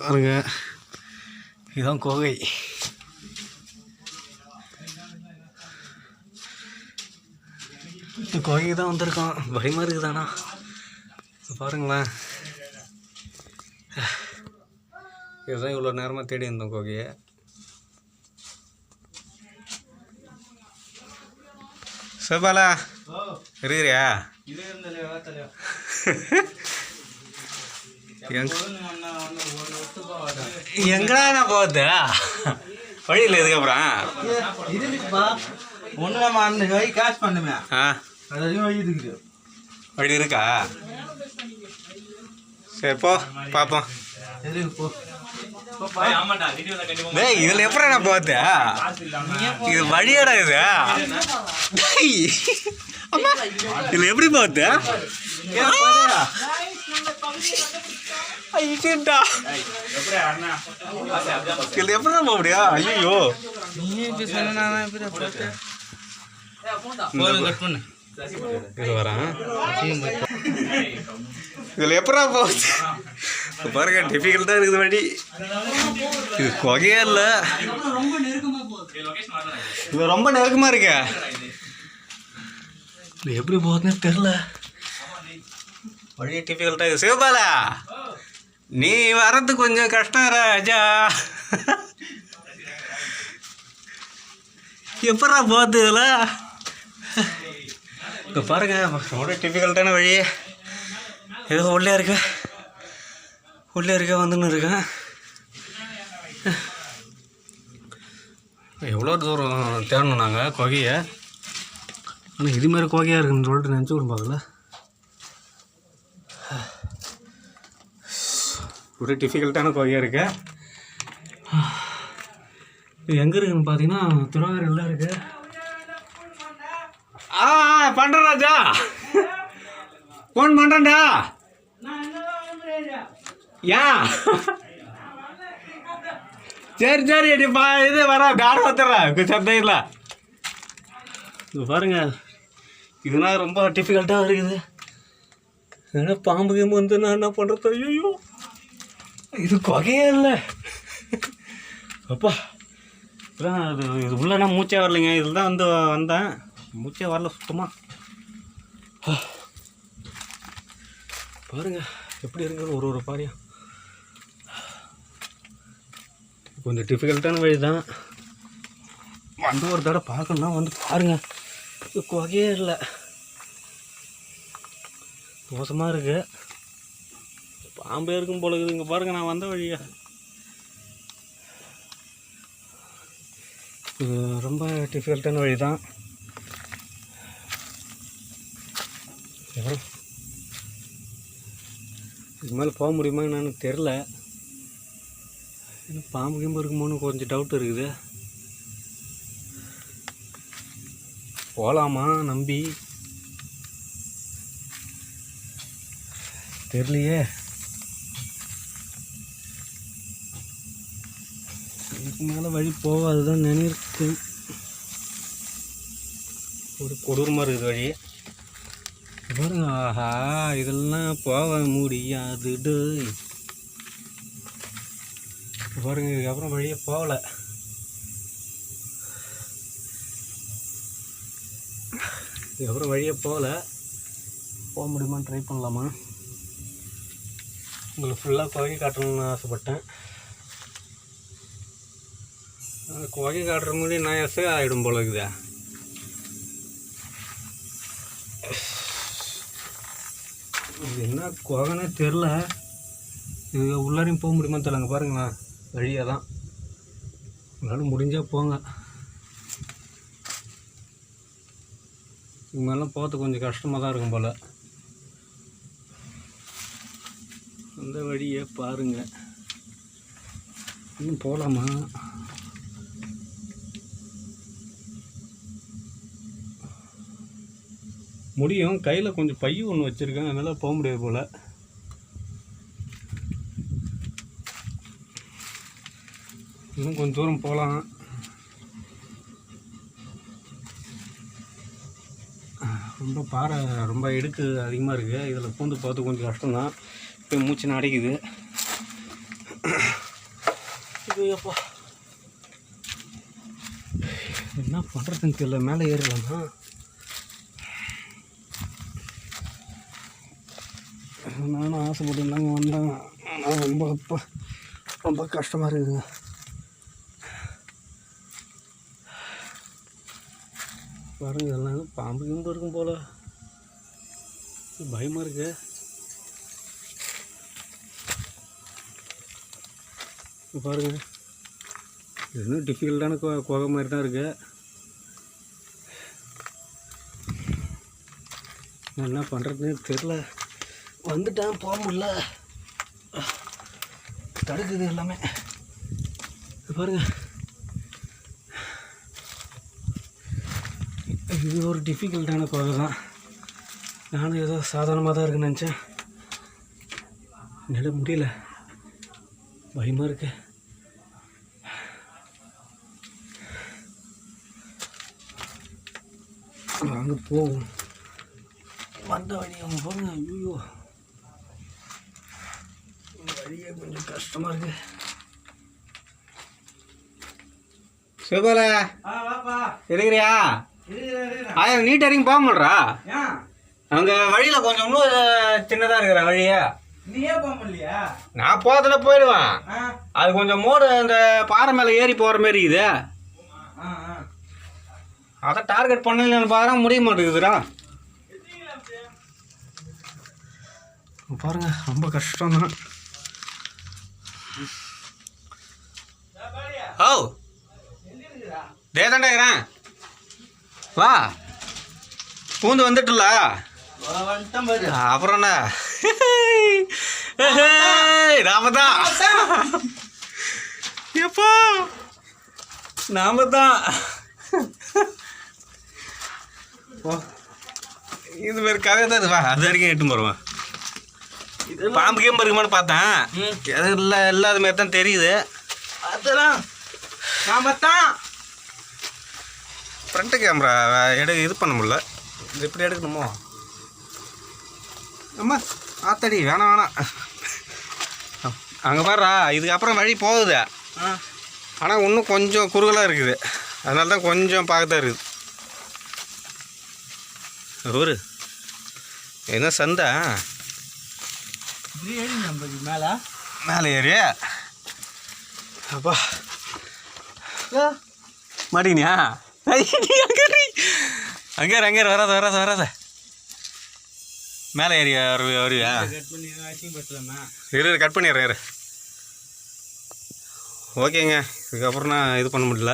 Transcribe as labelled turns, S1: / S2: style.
S1: பாருங்க, இதுதான் கோகை. இந்த கோகைக்கு தான் வந்திருக்கோம். பயமாக இருக்குதாண்ணா, பாருங்களேன். இதுதான் இவ்வளோ நேரமாக தேடி இருந்தோம் கோகையை. சிவபாலா இருக்கிறியா? எங்கடா நான் போகுது வழியில் இதுக்கப்புறம்
S2: ஒன்று நம்ம அந்த வழி காசு பண்ணுமே.
S1: வழி இருக்கா? சரி போ பார்ப்போம். டேய் இதில் எப்படி நான் போகுது? இது வழியாடா இது? இதில் எப்படி போகுது? ஐயோ இதில் எப்படி போக முடியா? ஐயோ இது வரேன். இதில் எப்படா போகுது பாருங்க. டிஃபிகல்ட்டாக இருக்குது வழி. இது கொகையே இல்லை, இது ரொம்ப நெருக்கமாக இருக்க. இது எப்படி போகுதுன்னு தெரில, வழி டிஃபிகல்ட்டாக இருக்குது. சிவபாலா நீ வர்றது கொஞ்சம் கஷ்டம் ராஜா. எப்படா போகுது இதில்? இப்போ பாருங்க, ரொம்ப டிஃபிகல்ட்டான வழி. ஏதோ உள்ளே இருக்க வந்துன்னு இருக்கேன். எவ்வளோ தூரம் தேடணும் நாங்கள் கொகையை. ஆனால் இதுமாரி கொகையாக இருக்குன்னு சொல்லிட்டு நினச்சி கூட பார்க்கல. ஒரு டிஃபிகல்ட்டான கொகையாக இருக்கு. இது எங்கே இருக்குதுன்னு பார்த்தீங்கன்னா திருவாரூரில் இருக்குது. பண்ணுறேன் ராஜா, ஃபோன் பண்ணுறேன்டா. ஏன் சரி சரி இது வர காரம் வந்துடுறேன், சந்தை இல்லை. இது பாருங்க, இதுனா ரொம்ப டிஃபிகல்ட்டாக இருக்குது. ஏன்னா பாம்பு கேம்பு வந்து நான் என்ன பண்ணுறது? ஐயோ இது கொகையே இல்லை அப்பா. இதான் இது உள்ளனா மூச்சே வரலைங்க. இதில் தான் வந்தேன், மூச்சே வரல சுத்தமாக. பாருங்க எப்படி இருக்குது ஒரு பாரியம். கொஞ்சம் டிஃபிகல்ட்டான வழி தான். வந்து ஒரு தடவை பார்க்கணுன்னா வந்து பாருங்கள். இது கொகையே இல்லை, மோசமாக இருக்குது. பாம்பே இருக்கும் போல இருக்குது. இங்கே பாருங்கள், நான் வந்த வழியா. இது ரொம்ப டிஃபிகல்ட்டான வழி தான். இது மேலே போக முடியுமா என்னன்னு தெரில. ஏன்னா பாம்பு கிம்பு இருக்குமோன்னு கொஞ்சம் டவுட் இருக்குது. போகலாமா நம்பி தெரியலையே. இதுக்கு மேலே வழி போகாதுதான் நினைருக்கு. ஒரு கொடூரமாக இருக்குது வழி பாருங்க. ஆஹா இதெல்லாம் போக முடியாது பாருங்க. இதுக்கப்புறம் வழியே போகலை. இதுக்கப்புறம் வழியே போக முடியுமான்னு ட்ரை பண்ணலாமா? உங்களுக்கு ஃபுல்லாக கொகை காட்டணும்னு ஆசைப்பட்டேன். கொகை காட்டுற முடியும் நான் எஸ்ஸே ஆகிடும் போல இருக்குதா. இது என்ன கொகைனே தெரில. இது உள்ளாரையும் போக முடியுமான்னு தெரியலங்க. பாருங்களா வழியாக தான். உங்களால் முடிஞ்சால் போங்க. இது மாதிரிலாம் போகிறது கொஞ்சம் கஷ்டமாக தான் இருக்கும் போல். அந்த வழியை பாருங்கள். இன்னும் போகலாமா? முடியும். கையில் கொஞ்சம் பை ஒன்று வச்சுருக்கேன், அதனால் போக முடியாது போல். இன்னும் கொஞ்சம் தூரம் போகலாம். ரொம்ப பாறை ரொம்ப இடுக்கு அதிகமாக இருக்குது. இதில் பூந்து பார்த்து கொஞ்சம் கஷ்டம்தான். இப்போ மூச்சு அடைக்குது. ஐயோப்பா என்ன பண்ணுறதுன்னு தெரியல. மேலே ஏறலாமா? நானும் ஆசைப்பட்டு இருந்தாங்க வந்தாங்க. ஆனால் ரொம்ப கஷ்டமாக இருக்குதுங்க. பாருங்க எல்லாம் பாம்பு கிம்பு இருக்கும் போல். பயமாக இருக்கு. பாருங்க இது இன்னும் டிஃபிகல்ட்டான குகை மாதிரி தான் இருக்கு. என்ன பண்ணுறதுன்னு தெரில. வந்துட்டேன், போக முடியல, தடுக்குது எல்லாமே. பாருங்க இது ஒரு டிஃபிகல்ட்டான குகை தான். நானும் ஏதோ சாதாரணமாக தான் இருக்குன்னு நினச்சேன். என்னால் முடியல, பயமாக இருக்கு. வாங்க போவோம். வந்த வழி அவங்க பாருங்க. ஐயோ வழியே கொஞ்சம் கஷ்டமாக இருக்கு. சிவபால இருக்கிறியா? ஆயா நீட் இறங்கி போக முடியா? அங்கே வழியில் கொஞ்சம் இன்னும் சின்னதாக இருக்கிற வழியா?
S2: நீயே போக முடியலையா?
S1: நான் போகிறதுல போயிடுவேன். அது கொஞ்சம் மோடு அந்த பாறை மேலே ஏறி போகிற மாதிரி இருக்குது. அதை டார்கெட் பண்ணலன்னு பாருங்க, முடிய மாட்டேங்குதுடா. பாருங்க ரொம்ப கஷ்டம் தான். ஓ தேதாண்டா இருக்கிறேன், வா. பூந்து வந்துட்டுல அப்புறம் என்ன? நாம தான் எப்போ நாம தான் இது மாதிரி கதை தான். இது வா, அது வரைக்கும் எட்டு போடுவேன். பாம்பு கேம்பு இருக்குமான்னு பார்த்தேன். எதுவும் இல்லை, இல்லாத மாதிரி தான் தெரியுது.
S2: அதெல்லாம் நாம தான்
S1: ஃப்ரண்ட்டு கேமரா இது பண்ண முடியல. இது எப்படி எடுக்கணுமோ? அம்மா ஆத்தடி வேணாம். அங்கே பாருடா, இதுக்கப்புறம் வழி போகுது. ஆனால் இன்னும் கொஞ்சம் குறுகலாக இருக்குது. அதனால தான் கொஞ்சம் பார்க்க தான் இருக்குது. ஒரு என்ன சந்தா மேலே ஏறி அப்பா மாட்டீங்கயா? அங்கே வராத மேலே ஏறி வருவியா? கட் பண்ணிடுறேன். ஓகேங்க, இதுக்கப்புறம் நான் இது பண்ண முடியல.